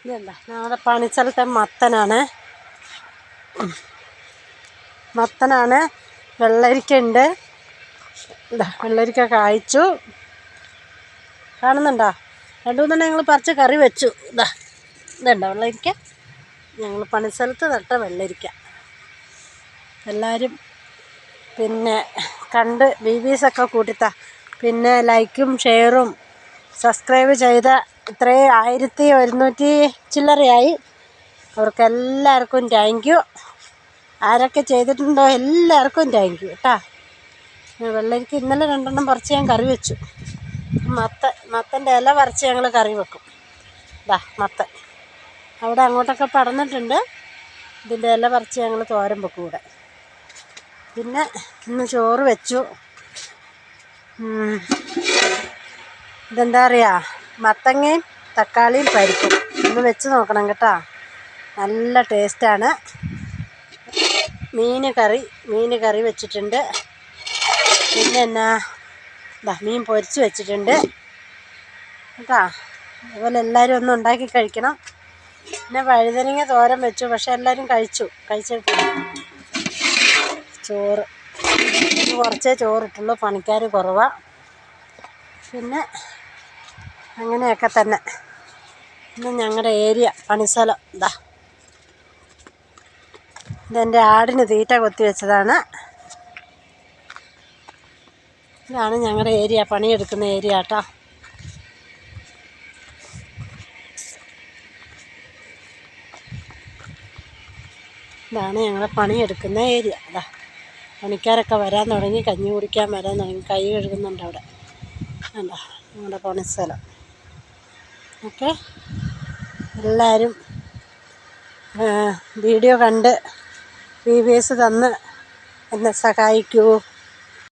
ഇതല്ല ഞങ്ങളുടെ പണിസ്ഥലത്തെ മത്തനാണ്. വെള്ളരിക്ക ഉണ്ട്. വെള്ളരിക്ക കായ്ച്ചു കാണുന്നുണ്ടോ? 2-3 ഞങ്ങൾ പറിച്ച് കറി വെച്ചു. ഇതുണ്ടോ വെള്ളരിക്ക? ഞങ്ങൾ പണിസ്ഥലത്ത് നട്ട വെള്ളരിക്ക. എല്ലാവരും പിന്നെ കണ്ട് VVSൊക്കെ കൂട്ടിത്താ. പിന്നെ ലൈക്കും ഷെയറും സബ്സ്ക്രൈബ് ചെയ്ത ഇത്രയും 1100 ചില്ലറയായി. അവർക്കെല്ലാവർക്കും താങ്ക് യു. ആരൊക്കെ ചെയ്തിട്ടുണ്ടോ എല്ലാവർക്കും താങ്ക് യു കേട്ടോ. വെള്ളരിക്ക ഇന്നലെ 2 പറിച്ച് ഞാൻ കറി വെച്ചു. മത്തൻ്റെ ഇല പറിച്ച് ഞങ്ങൾ കറി വെക്കും. മത്തൻ അവിടെ അങ്ങോട്ടൊക്കെ പടർന്നിട്ടുണ്ട്. ഇതിൻ്റെ ഇല പറിച്ച് ഞങ്ങൾ തോരൻ വെക്കും ഇവിടെ. പിന്നെ ഇന്ന് ചോറ് വെച്ചു. ഇതെന്താ പറയുക, മത്തങ്ങയും തക്കാളിയും പരിപ്പും. ഒന്ന് വെച്ച് നോക്കണം കേട്ടോ, നല്ല ടേസ്റ്റാണ്. മീൻ കറി വെച്ചിട്ടുണ്ട്. പിന്നെ എന്നാ മീൻ പൊരിച്ച് വെച്ചിട്ടുണ്ട് കേട്ടോ. അതുപോലെ എല്ലാവരും ഒന്ന് ഉണ്ടാക്കി കഴിക്കണം. പിന്നെ വഴുതനങ്ങ തോരൻ വെച്ചു. പക്ഷെ എല്ലാവരും കഴിച്ചിട്ട് ചോറ് കുറച്ചേ ചോറിട്ടുള്ളൂ. പണിക്കാർ കുറവാണ്. പിന്നെ അങ്ങനെയൊക്കെ തന്നെ. ഇന്ന് ഞങ്ങളുടെ ഏരിയ പണിസ്ഥലം. ഇതെൻ്റെ ആടിന് തീറ്റ കൊത്തി വെച്ചതാണ്. ഇതാണ് ഞങ്ങളുടെ ഏരിയ, പണിയെടുക്കുന്ന ഏരിയ കേട്ടോ. ഇതാണ് ഞങ്ങളുടെ പണിയെടുക്കുന്ന ഏരിയ. പണിക്കാരൊക്കെ വരാൻ തുടങ്ങി, കഞ്ഞി കുടിക്കാൻ വരാൻ തുടങ്ങി. കൈ കഴുകുന്നുണ്ട് അവിടെ. അല്ല ഞങ്ങളുടെ പണിസ്ഥലം. ഓക്കെ, എല്ലാവരും വീഡിയോ കണ്ട് VVS തന്ന് എന്നെ സഹായിക്കൂ.